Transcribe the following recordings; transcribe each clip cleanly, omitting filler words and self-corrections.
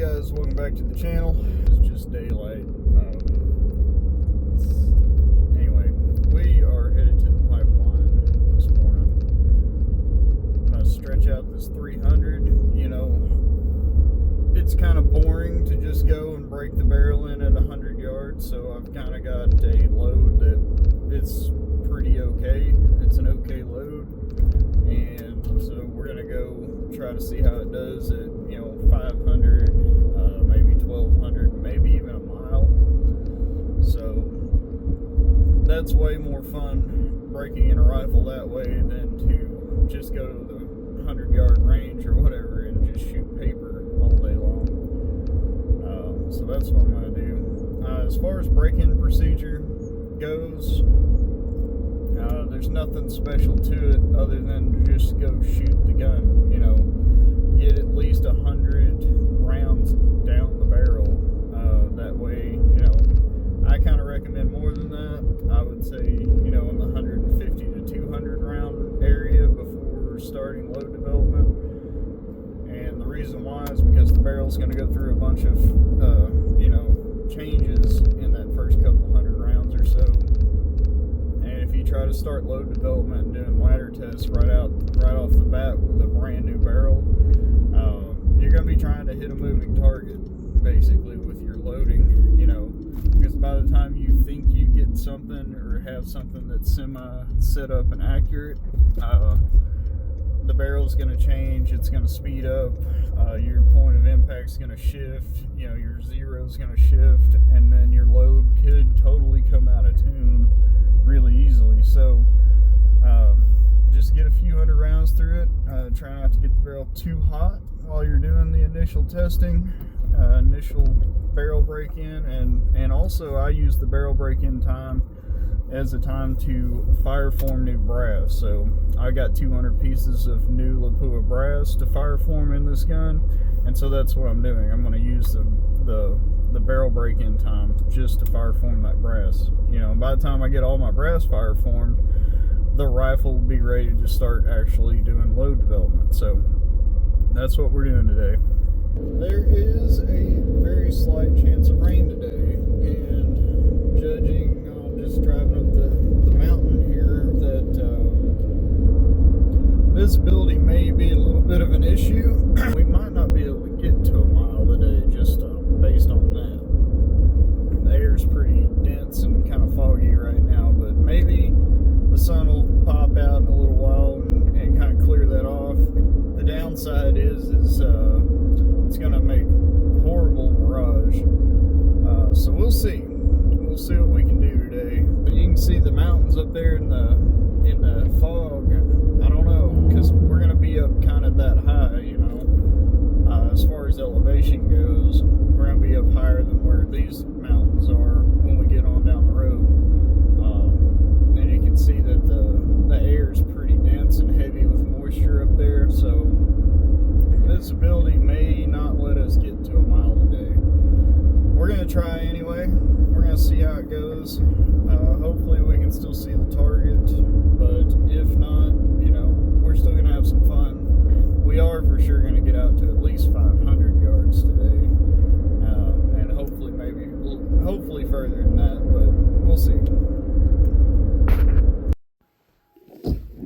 guys, welcome back to the channel. It's just daylight. Anyway, we are headed to the pipeline this morning. I'm going to stretch out this 300. You know, it's kind of boring to just go and break the barrel in at 100 yards, so I've kind of got a load that it's pretty okay. It's an okay load, and so we're going to go try to see how it does at, 500, maybe 1200, maybe even a mile. So that's way more fun breaking in a rifle that way than to just go to the 100-yard range or whatever and just shoot paper all day long. So that's what I'm going to do. As far as break-in procedure goes, there's nothing special to it other than to just go shoot the gun. Get at least 100 rounds down the barrel. That way, I kind of recommend more than that. I would say, in the 150 to 200 round area before starting load development. And the reason why is because the barrel's going to go through a bunch of, changes in that first couple hundred rounds or so. And if you try to start load development and doing ladder tests right off the bat with a brand new barrel, you're going to be trying to hit a moving target, basically, with your loading, because by the time you think you get something or have something that's semi-set up and accurate, the barrel's going to change, it's going to speed up, your point of impact's going to shift, your zero's going to shift, and then your load could totally come out of tune really easily. So just get a few hundred rounds through it. Try not to get the barrel too hot while you're doing the initial testing, initial barrel break-in, and also I use the barrel break-in time as a time to fire form new brass. So I got 200 pieces of new Lapua brass to fire form in this gun, and so that's what I'm doing. I'm going to use the barrel break-in time just to fire form that brass. By the time I get all my brass fire formed, the rifle will be ready to start actually doing load development. So that's what we're doing today. There is a very slight chance of rain today, and judging on just driving up the mountain here, that visibility may be a little bit of an issue. We might not be able to get to a mile today just based on that. The air's pretty dense and kind of foggy right now, but maybe the sun will pop out in a little while and kind of clear that off. The downside is it's going to make horrible mirage. So we'll see. We'll see what we can do today. But you can see the mountains up there in the fog. I don't know, because we're going to be up kind of that high, as far as elevation goes. We're going to be up higher than where these mountains are when we get on down the road. And you can see that the air is pretty dense and heavy with moisture up there, so visibility may not let us get to a mile today. We're going to try anyway. We're going to see how it goes. Hopefully we can still see the target, but if not, we're still going to have some fun. We are for sure going to get out to at least 500 yards today, and hopefully further than that, but we'll see.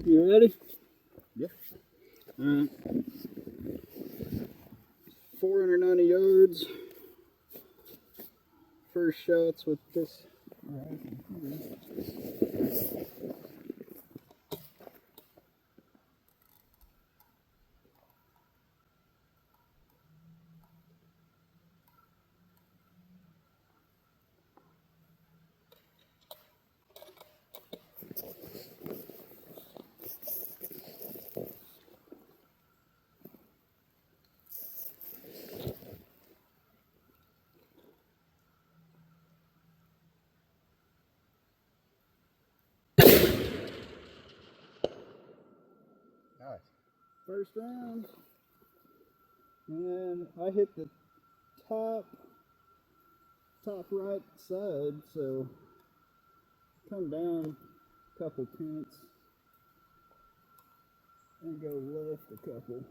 You ready? Yep. 490 yards. First shots with this. First round, and I hit the top right side, so come down a couple tenths and go left a couple.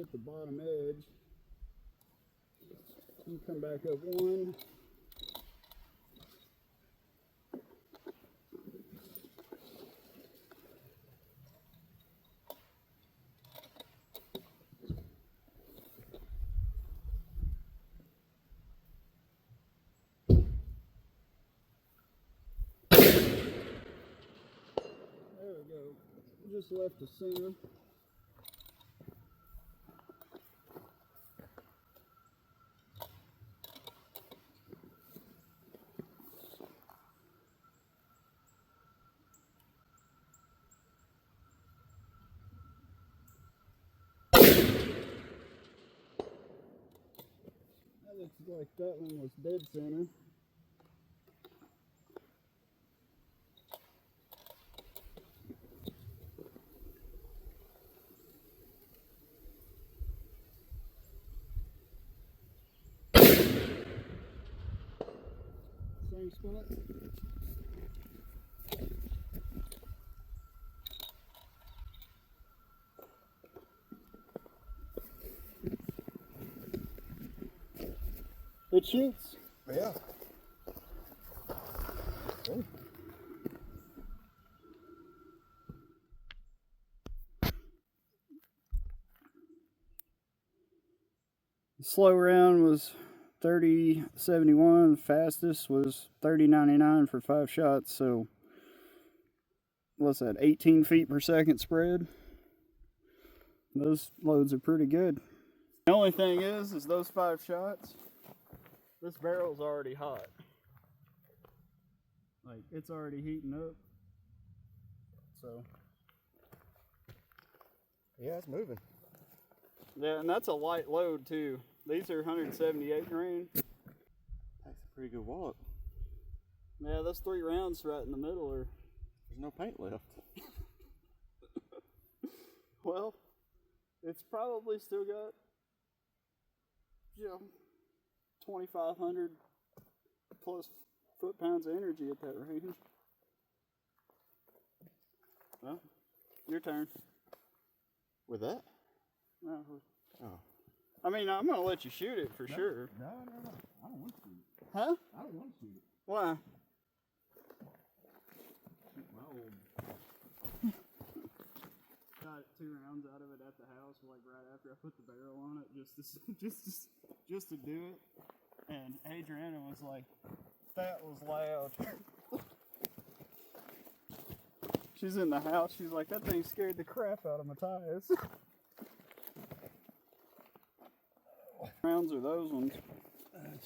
hit the bottom edge. And come back up one. There we go. Just left the center. That looks like that one was dead center. Same spot. It shoots. Yeah. Cool. The slow round was 30.71. The fastest was 30.99 for 5 shots. So what's that? 18 feet per second spread. Those loads are pretty good. The only thing is those 5 shots, this barrel's already hot. Like, it's already heating up. So Yeah, it's moving. yeah, and that's a light load too. These are 178 grain. That's a pretty good wallop. Yeah, those 3 rounds right in the middle are. There's no paint left. Well, it's probably still got, 2,500 plus foot-pounds of energy at that range. Well, your turn. With that? No. Oh. I mean, I'm going to let you shoot it for sure. No. I don't want to shoot it. Huh? I don't want to shoot it. Why? Shoot my old. Got 2 rounds out of it at the house, like right after I put the barrel on it, just to do it. And Adriana was like, "That was loud." She's in the house. She's like, "That thing scared the crap out of Matthias." Rounds are those ones?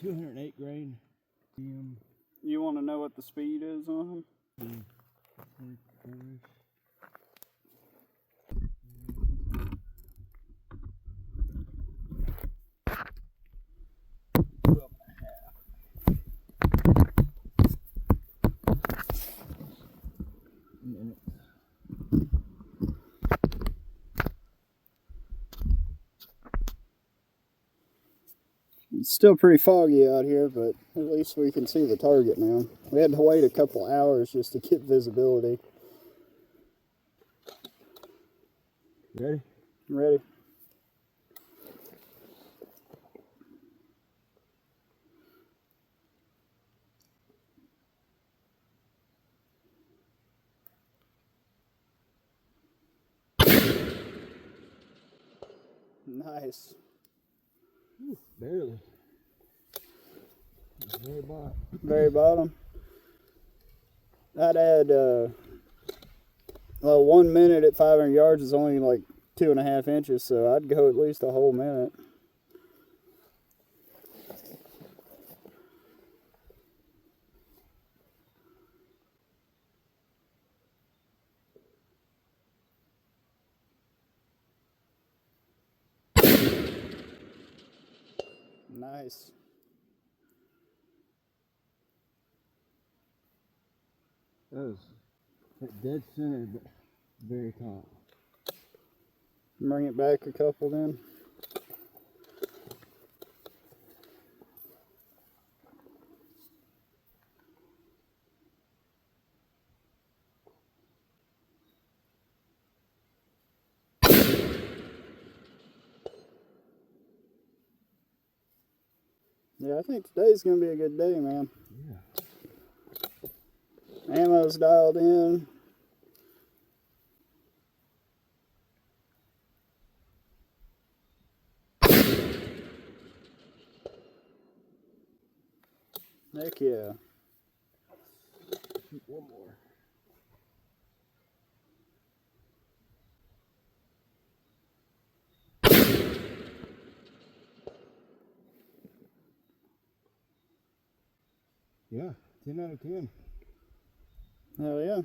208 grain. You want to know what the speed is on them? 24-ish. It's still pretty foggy out here, but at least we can see the target now. We had to wait a couple hours just to get visibility. Ready? Ready? Nice. Ooh, barely. Very bottom. Very bottom. I'd add, well, 1 minute at 500 yards is only like 2.5 inches, so I'd go at least a whole minute. Nice. That was at dead center, but very top. Bring it back a couple then. Yeah, I think today's gonna be a good day, man. Yeah. Ammo's dialed in. Heck yeah. One more. Yeah, 10 out of 10. Hell yeah.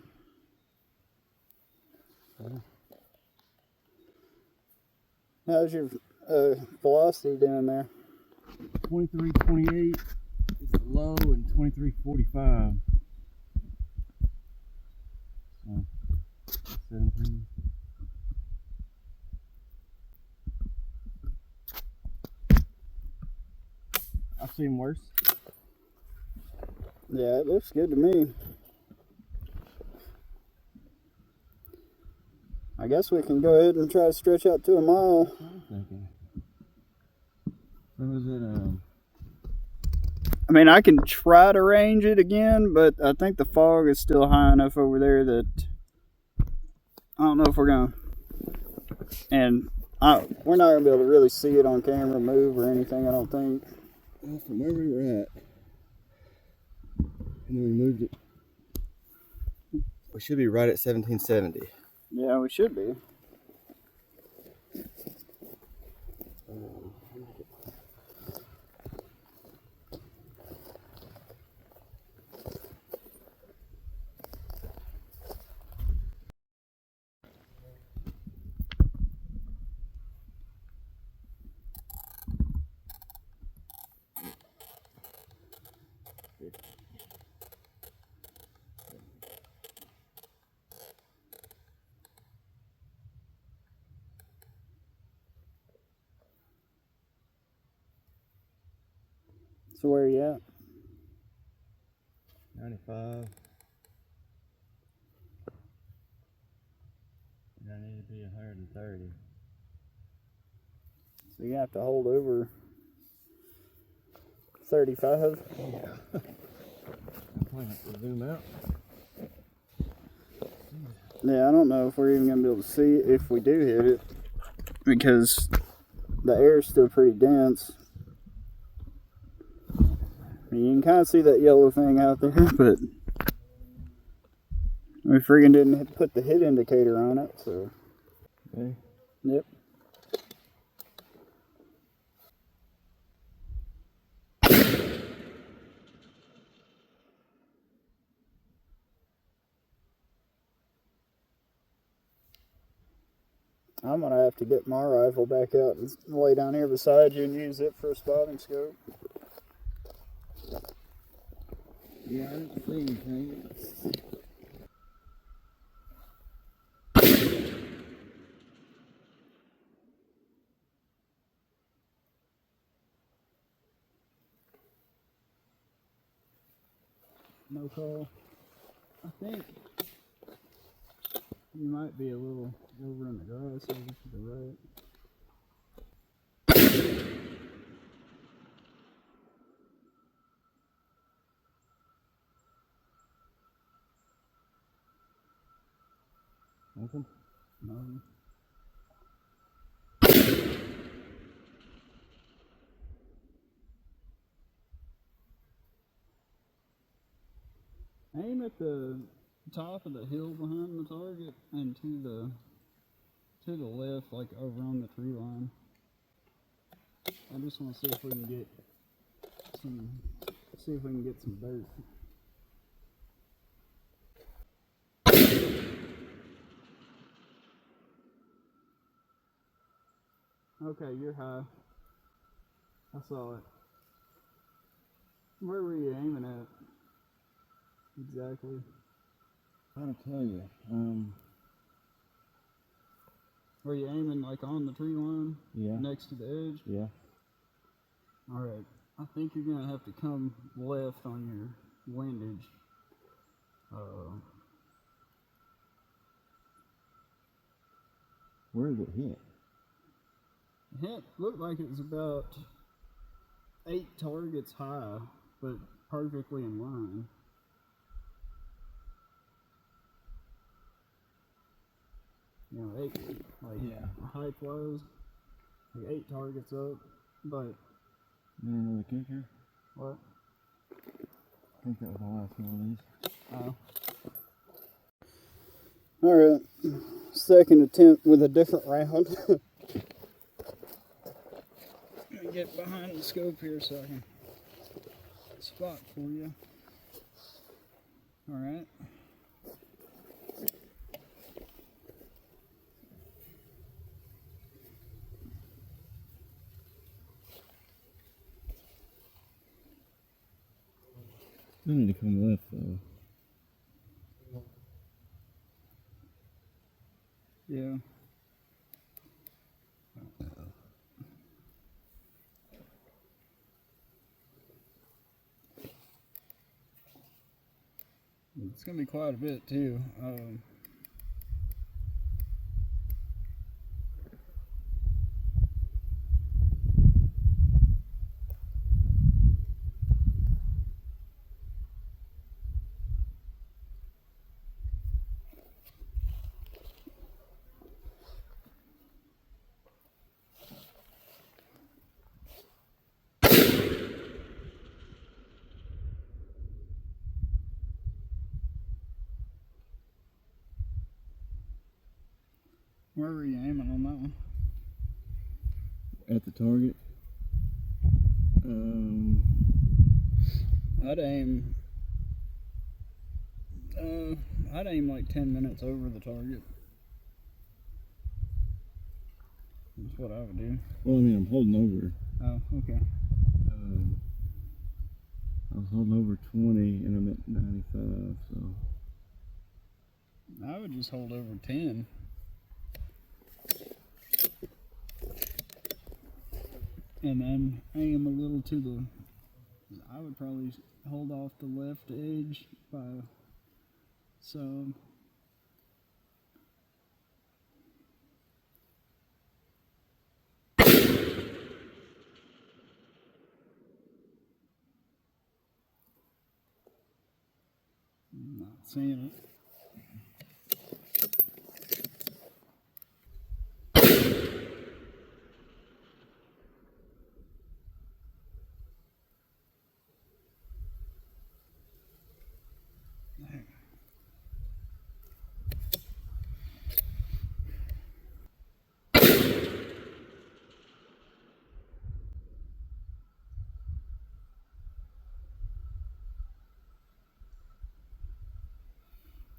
How's your velocity doing there? 23.28 is the low and 23.45. So, 17. I've seen worse. Yeah, it looks good to me. I guess we can go ahead and try to stretch out to a mile. I'm thinking. What was it? I mean, I can try to range it again, but I think the fog is still high enough over there that I don't know if we're gonna. And we're not gonna be able to really see it on camera move or anything, I don't think. Well, from where we were at, and then we moved it. We should be right at 1770. Yeah, we should be. So where are you at? 95. And I need to be 130. So you have to hold over 35. Yeah. I might have to zoom out. Yeah, I don't know if we're even gonna be able to see it if we do hit it, because the air is still pretty dense. I mean, you can kind of see that yellow thing out there, but we freaking didn't put the hit indicator on it, so. Okay. Yep. I'm gonna have to get my rifle back out and lay down here beside you and use it for a spotting scope. Yeah, I didn't see anything. No call. I think you might be a little over in the grass over to the right. Nothing? No. Aim at the top of the hill behind the target and to the left, like over on the tree line. I just want to see if we can get some dirt. Okay, you're high. I saw it. Where were you aiming at? Exactly. I'll tell you. Were you aiming like on the tree line? Yeah. Next to the edge? Yeah. Alright. I think you're gonna have to come left on your windage. Where did it hit? It looked like it was about 8 targets high, but perfectly in line. You know, 8, like, Yeah. height wise, like 8 targets up, but. You remember the kicker? What? I think that was the last one of these. Oh. Alright, second attempt with a different round. Let me get behind the scope here so I can spot for you. Alright. Still need to come left though. Yeah. It's gonna be quite a bit too. Where were you aiming on that one? At the target. I'd aim like 10 minutes over the target. That's what I would do. Well, I mean, I'm holding over. Oh, okay. I was holding over 20 and I'm at 95, so. I would just hold over 10. And then aim a little to the. I would probably hold off the left edge by some. Not seeing it.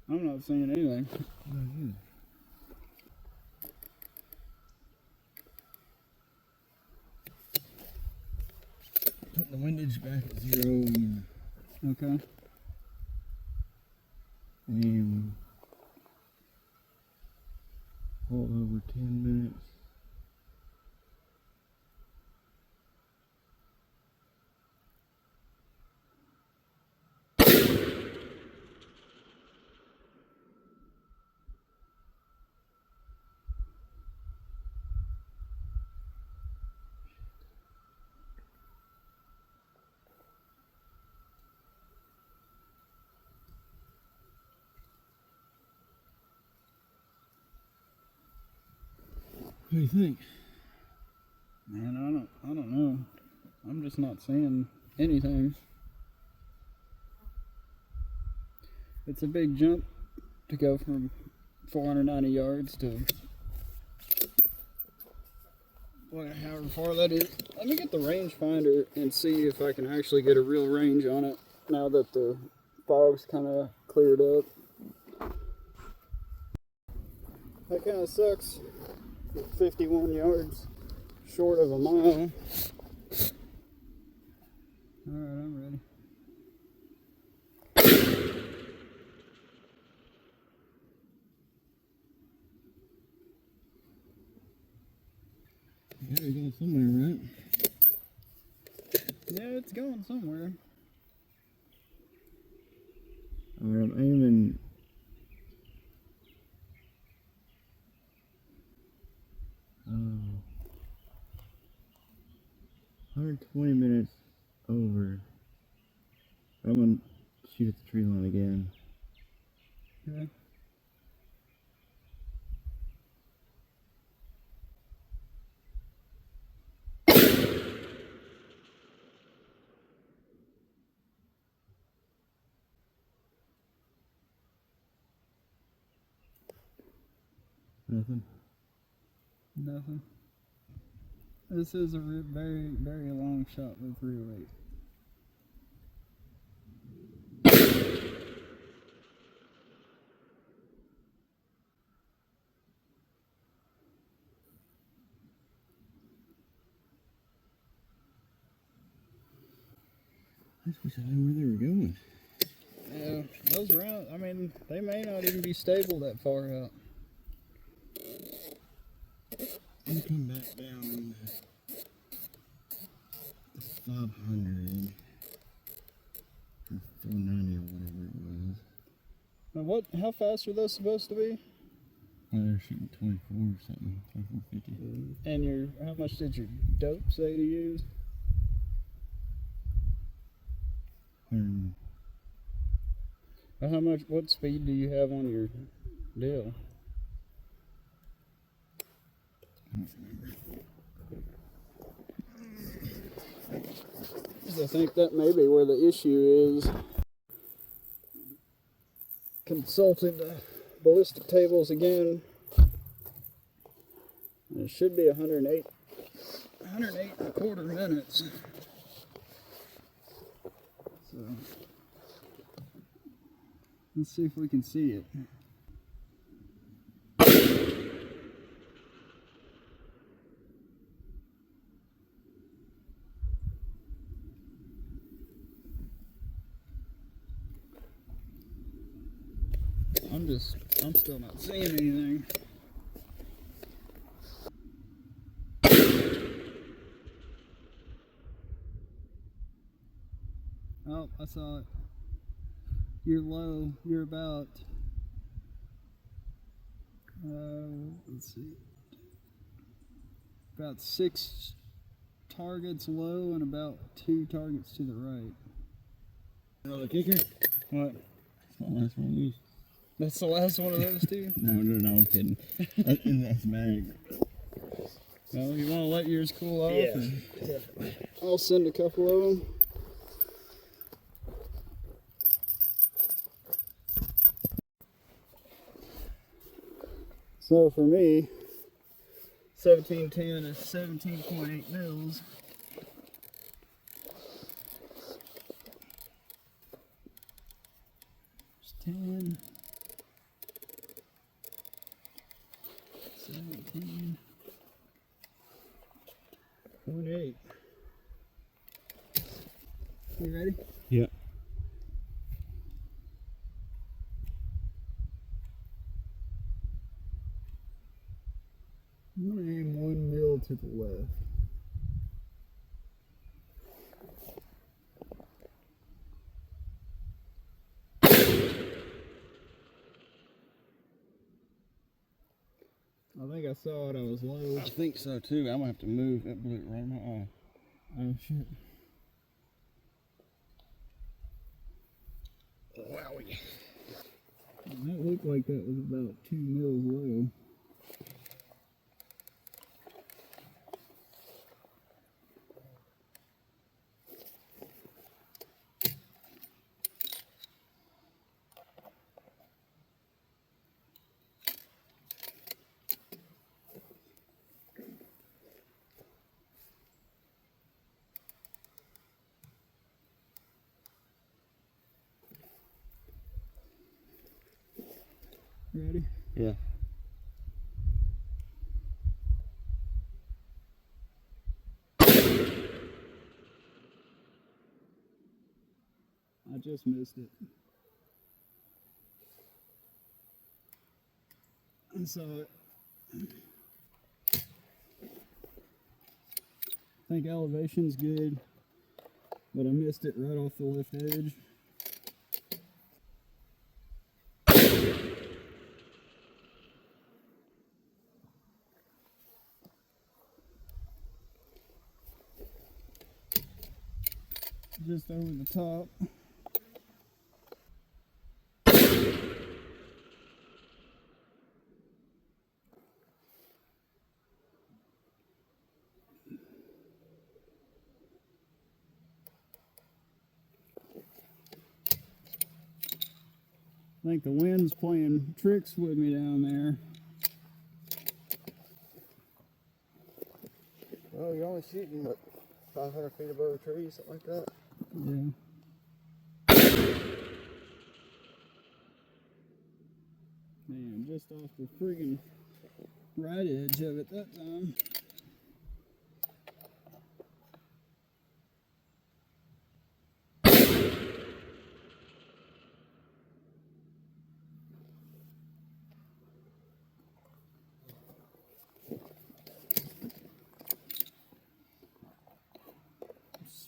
I'm not seeing anything. Put the windage back at 0 and Okay. aim. Hold over 10 minutes. What do you think? Man, I don't know. I'm just not seeing anything. It's a big jump to go from 490 yards to however far that is. Let me get the rangefinder and see if I can actually get a real range on it now that the fog's kind of cleared up. That kind of sucks. 51 yards short of a mile. Alright, I'm ready. Yeah, you're going somewhere, right? Yeah, it's going somewhere. Alright, I'm aiming. 120 minutes over. I'm gonna shoot at the tree line again. Okay. Nothing. Nothing. This is a very, very long shot with 308. I just wish I knew where they were going. Yeah, those rounds, I mean, they may not even be stable that far out. I'm gonna come back down the 500 or 490 or whatever it was. Now how fast are those supposed to be? They're shooting 24 or something, 2450. And how much did your dope say to use? 100. What speed do you have on your deal? I don't remember. I think that may be where the issue is. Consulting the ballistic tables again. It should be 108 and a quarter minutes. So let's see if we can see it. I'm still not seeing anything. Oh, I saw it. You're low. You're about, let's see, about 6 targets low and about 2 targets to the right. Another kicker? What? That's my last one of these. That's the last one of those two? No, I'm kidding. That's mag. Well, you want to let yours cool off? Yeah, Definitely. I'll send a couple of them. So for me, 1710 is 17.8 mils. There's 10, 17.8. You ready? Yeah. I'm going to aim 1 mil to the left. I think I saw it. I was low. I think so too. I'm gonna have to move. That blew it right in my eye. Oh shit. Wowie. That looked like that was about 2 mils low. Ready? Yeah. I just missed it. I saw it. I think elevation's good, but I missed it right off the left edge. just over the top. I think the wind's playing tricks with me down there. Well, you're only shooting, what, 500 feet above a tree, something like that? Yeah. Man, just off the friggin' right edge of it that time.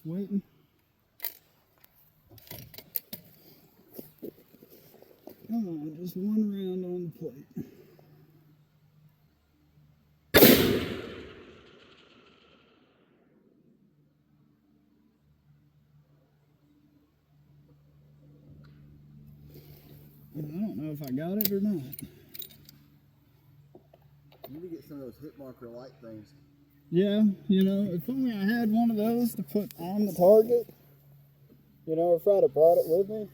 Sweating. Come on, just one round on the plate. I don't know if I got it or not. You need to get some of those hit marker light things. Yeah, you know, if only I had one of those to put on the target. You know, if I'd have brought it with me.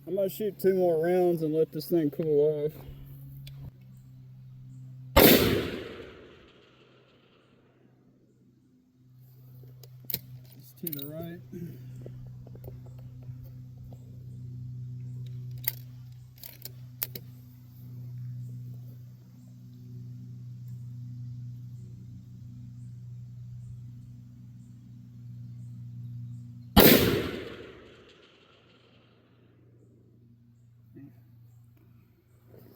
I'm gonna shoot 2 more rounds and let this thing cool off. It's to the right.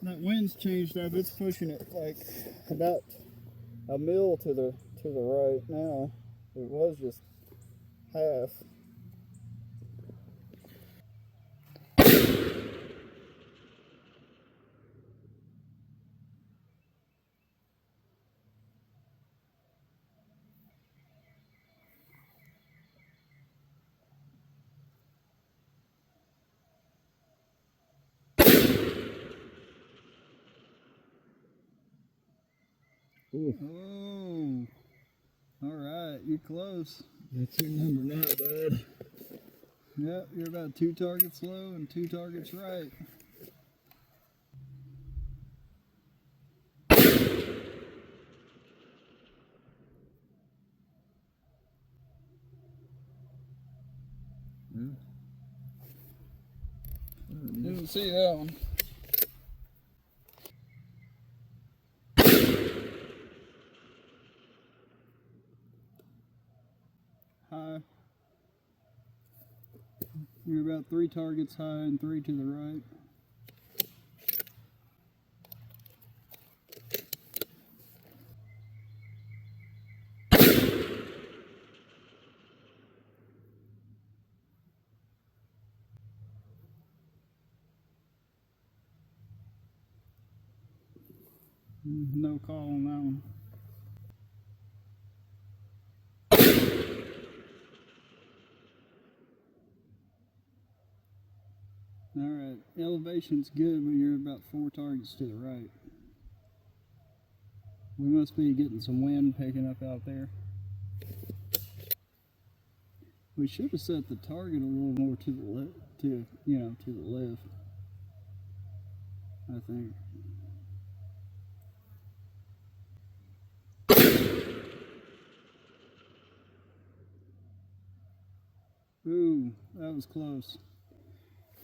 That wind's changed up. It's pushing it like about a mil to the right now. It was just half. Ooh. Oh, all right, you're close. That's your number now, bud. Yep, you're about 2 targets low and 2 targets right. Yeah. Didn't see that one. High. You're about 3 targets high and 3 to the right. No call on that one. Alright, elevation's good, but you're about 4 targets to the right. We must be getting some wind picking up out there. We should have set the target a little more to the left, to the left, I think. Ooh, that was close.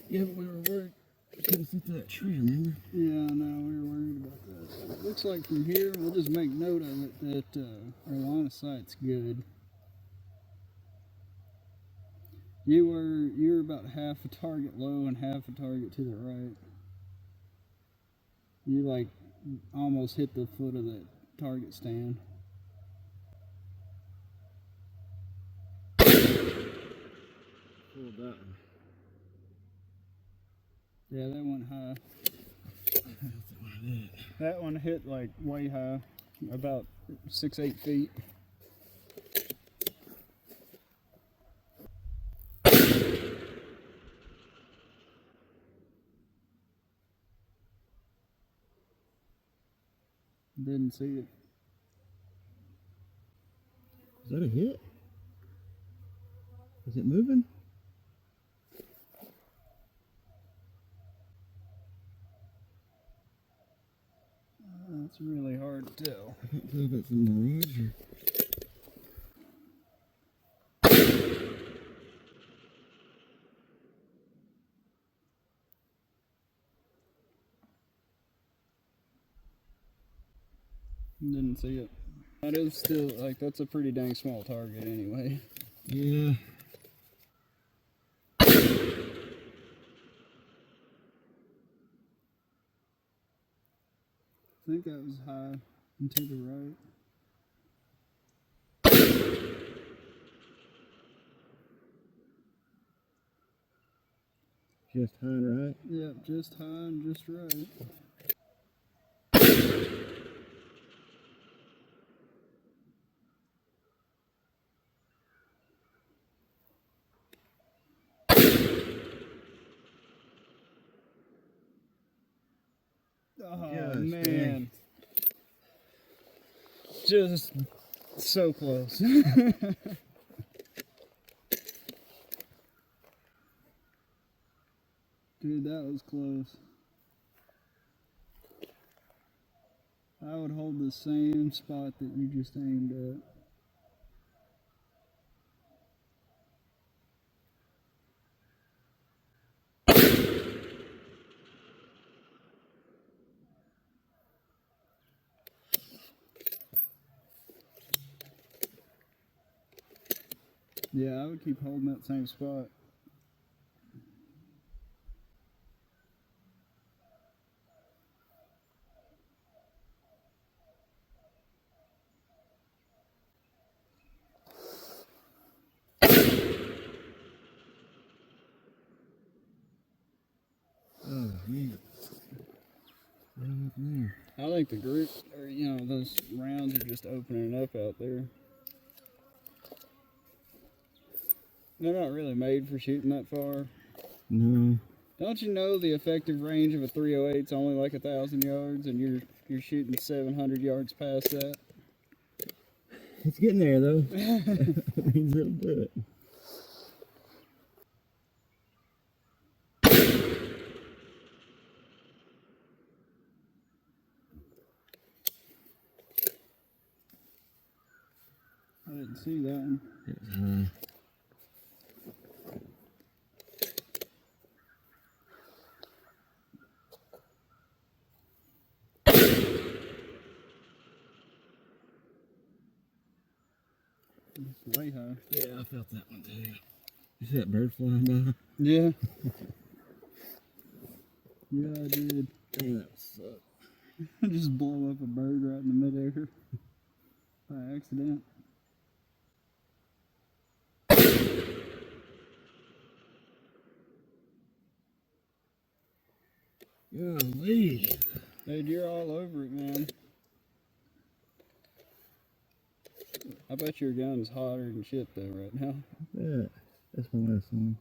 Yeah, but we were worried. We couldn't see through that tree, remember? Yeah, no, we were worried about that. It looks like from here, we'll just make note of it that our line of sight's good. You're about half a target low and half a target to the right. You like almost hit the foot of that target stand. Pulled that one. Yeah, that went high. That's what I did. That one hit like way high, about 6-8 feet. Didn't see it. Is that a hit? Is it moving? That's really hard to tell. I can't tell if it's a mirage or... Didn't see it. That is still, like, that's a pretty dang small target anyway. Yeah. I think that was high and to the right. Just high and right? Yep, just high and just right. Oh, Gosh, man. dang. Just so close. Dude, that was close. I would hold the same spot that you just aimed at. Yeah, I would keep holding that same spot. Oh, man. Right up there. I think the group, or you know, those rounds are just opening up out there. They're not really made for shooting that far. No. Don't you know the effective range of a 308 is only like 1,000 yards, and you're shooting 700 yards past that? It's getting there, though. That means it'll do it. I didn't see that one. It's high. It's way high. Yeah, I felt that one too. You see that bird flying by? Yeah. Yeah, I did. Dang, that sucked. Just blow up a bird right in the midair by accident. Golly. Dude, you're all over it, man. I bet your gun's hotter than shit though right now. Yeah, that's my last one.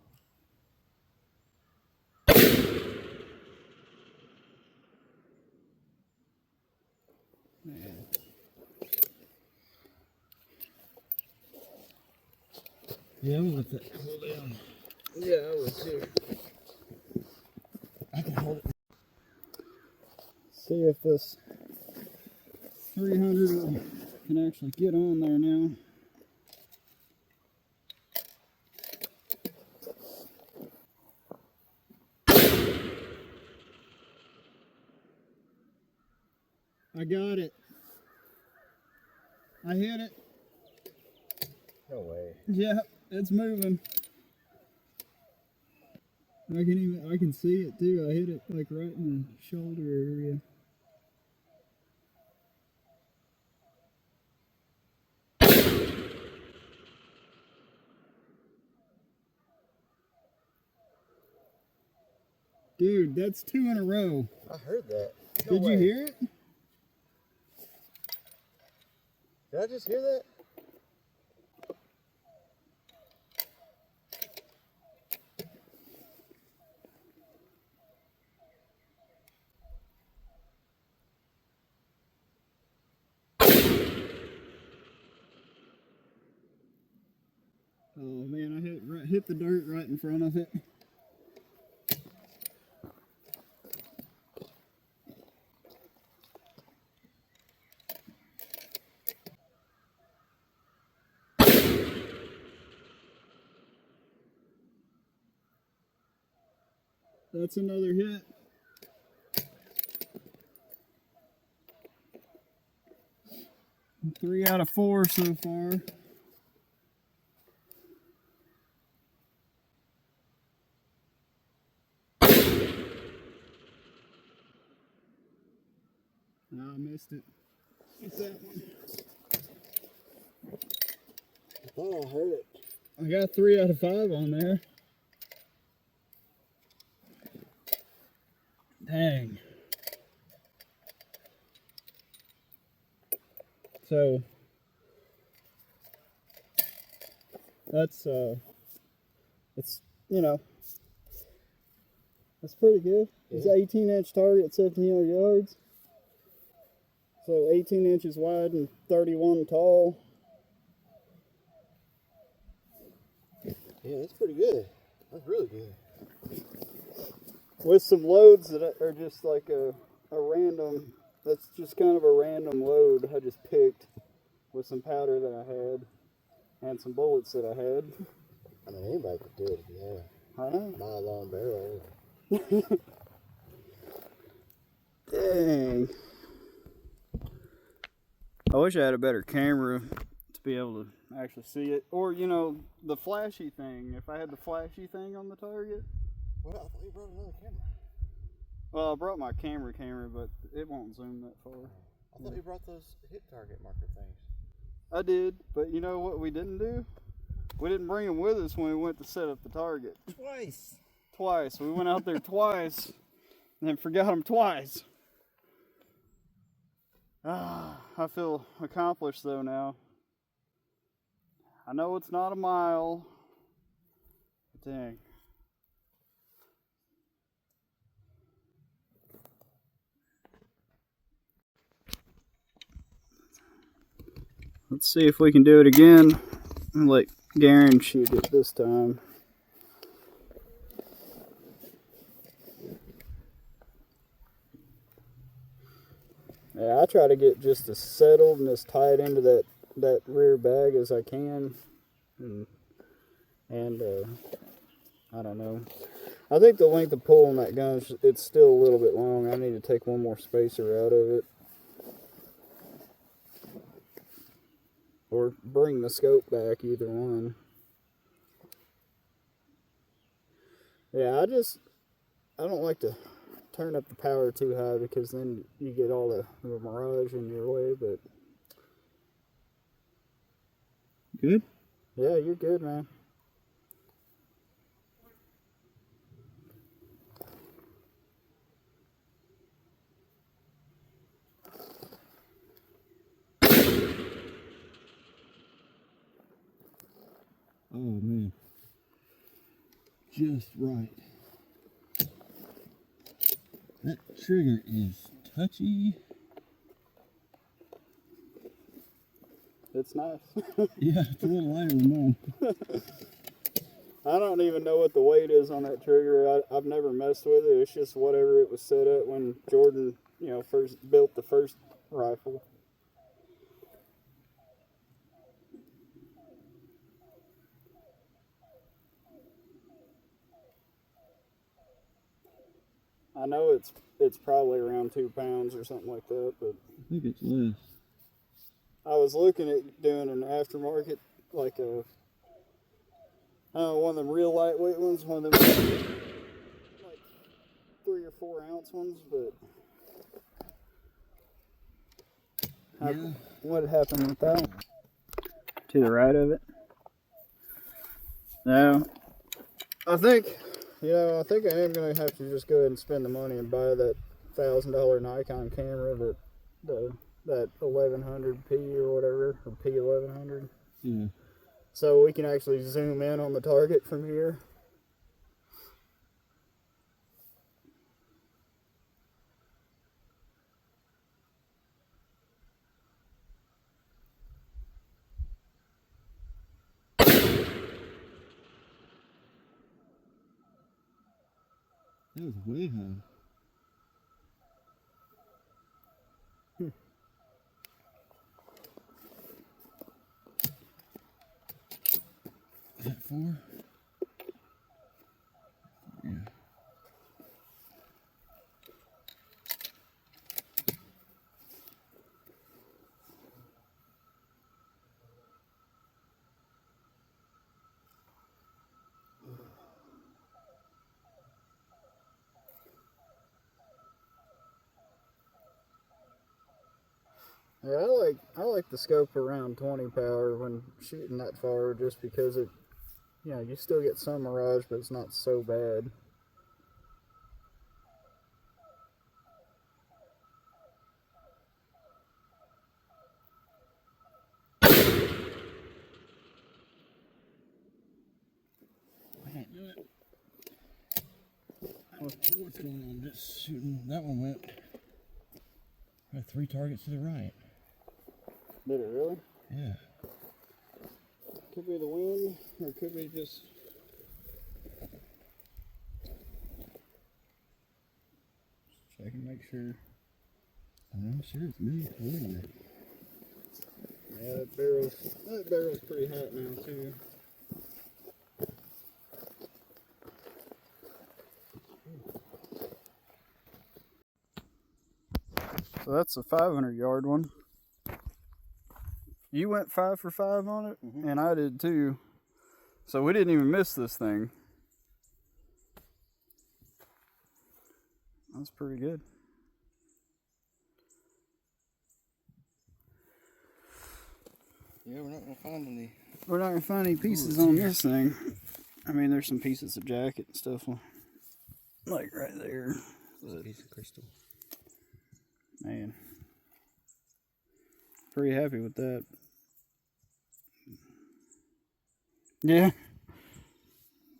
Man. Yeah, I'm gonna let that cool down. Yeah, I would too. I can hold it. See if this 300 can actually get on there now. I got it. I hit it. No way. Yeah, it's moving. I can see it too. I hit it like right in the shoulder area. Dude, that's 2 in a row. I heard that. Did you hear it? Did I just hear that? Oh man, I hit the dirt right in front of it. That's another hit. Three out of four so far. No, I missed it. What's that one? I thought I heard it. I got 3 out of 5 on there. Dang. So that's it's, you know, that's pretty good. It's an 18-inch target, 1,700 yards. So 18 inches wide and 31 tall. Yeah, that's pretty good. That's really good. With some loads that are just like a random, that's just kind of a random load I just picked with some powder that I had and some bullets that I had. I mean, anybody could do it if you have I know. a mile-long barrel. Dang. I wish I had a better camera to be able to actually see it. Or, you know, the flashy thing. If I had the flashy thing on the target. Well, I thought you brought another camera. Well, I brought my camera, but it won't zoom that far. I thought you brought those hit target marker things. I did, but you know what we didn't do? We didn't bring them with us when we went to set up the target. Twice. We went out there twice and then forgot them twice. I feel accomplished though now. I know it's not a mile, but dang. Let's see if we can do it again and let Garen shoot it this time. Yeah, I try to get just as settled and as tight into that rear bag as I can. And I don't know. I think the length of pull on that gun, it's still a little bit long. I need to take one more spacer out of it. Or bring the scope back, either one. Yeah, I don't like to turn up the power too high because then you get all the mirage in your way, but... Good? Yeah, you're good, man. Oh man, just right. That trigger is touchy. It's nice. Yeah, it's a little lighter than mine. I don't even know what the weight is on that trigger. I've never messed with it. It's just whatever it was set up when Jordan, you know, first built the first rifle. I know it's probably around 2 pounds or something like that, but I think it's less. I was looking at doing an aftermarket, like one of them real lightweight ones, one of them like 3 or 4 ounce ones, but what happened with that one? To the right of it? No. I think I am going to have to just go ahead and spend the money and buy that $1,000 Nikon camera, that 1100p or whatever, or P1100. Yeah. So we can actually zoom in on the target from here. That was way high. Is that 4? Yeah. Yeah, I like the scope around 20 power when shooting that far, just because it, you still get some mirage, but it's not so bad. What's going on? Just shooting. That one went. Had 3 targets to the right. Did it really? Yeah. Could be the wind, or it could be just. Check and make sure. I'm sure it's me. Yeah, that barrel's pretty hot now too. So that's a 500-yard one. You went 5 for 5 on it, and I did too. So we didn't even miss this thing. That's pretty good. Yeah, we're not gonna find any. We're not gonna find any pieces on this thing. I mean, there's some pieces of jacket and stuff, like right there. There's a piece of crystal. Man, pretty happy with that. Yeah,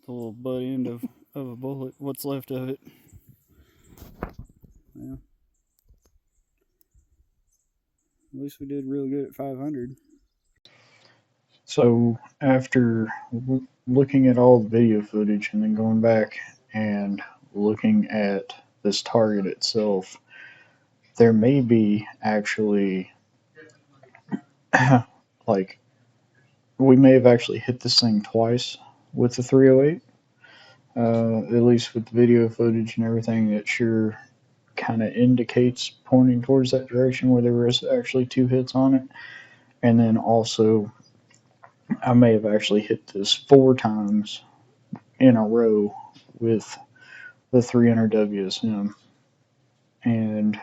the little butt end of a bullet. What's left of it. Yeah. At least we did real good at 500. So after looking at all the video footage and then going back and looking at this target itself, there may be actually like we may have actually hit this thing twice with the 308. At least with the video footage and everything, it sure kind of indicates pointing towards that direction where there was actually 2 hits on it. And then also, I may have actually hit this 4 times in a row with the 300 WSM. And,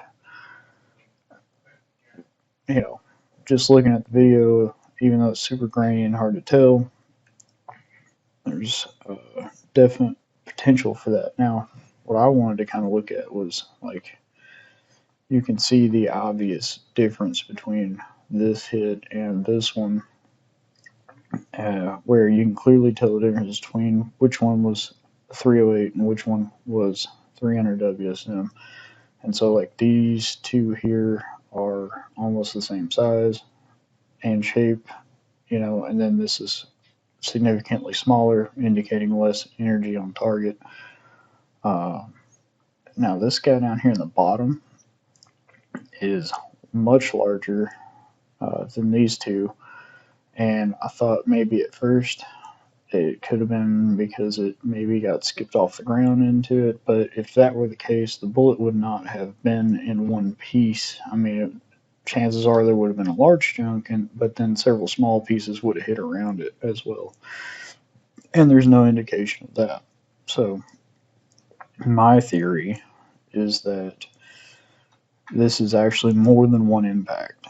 just looking at the video, even though it's super grainy and hard to tell, there's definite potential for that. Now, what I wanted to kind of look at was like, you can see the obvious difference between this hit and this one, where you can clearly tell the difference between which one was 308 and which one was 300 WSM. And so, like, these two here are almost the same size and shape, and then this is significantly smaller, indicating less energy on target. Now, this guy down here in the bottom is much larger than these two, and I thought maybe at first it could have been because it maybe got skipped off the ground into it, but if that were the case, the bullet would not have been in one piece. I mean, chances are there would have been a large chunk, but then several small pieces would have hit around it as well. And there's no indication of that. So, my theory is that this is actually more than one impact.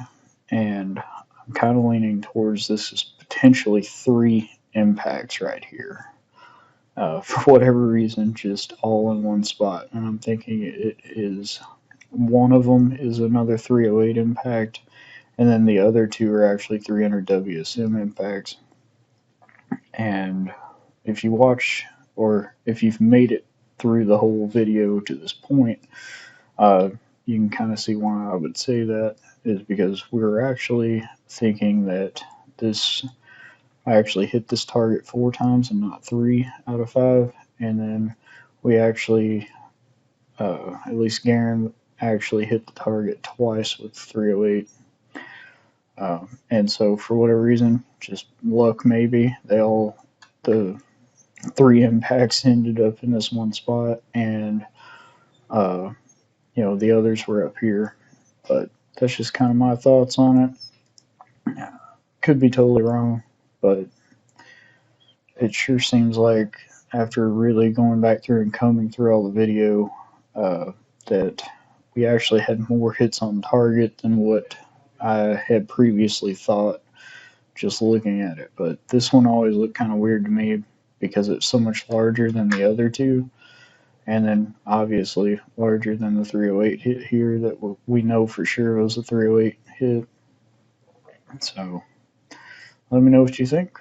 And I'm kind of leaning towards this is potentially 3 impacts right here. For whatever reason, just all in one spot. And I'm thinking it is one of them is another 308 impact, and then the other 2 are actually 300 WSM impacts. And if you watch, or if you've made it through the whole video to this point, you can kind of see why I would say that is because we're actually thinking that I actually hit this target 4 times and not 3 out of 5, and then we actually At least Garen actually hit the target twice with 308. And so for whatever reason, just luck maybe, the three impacts ended up in this one spot, and uh, the others were up here. But that's just kind of my thoughts on it. Could be totally wrong, but it sure seems like after really going back through and combing through all the video, that we actually had more hits on target than what I had previously thought just looking at it. But this one always looked kind of weird to me because it's so much larger than the other two, and then obviously larger than the 308 hit here that we know for sure was a 308 hit. So let me know what you think.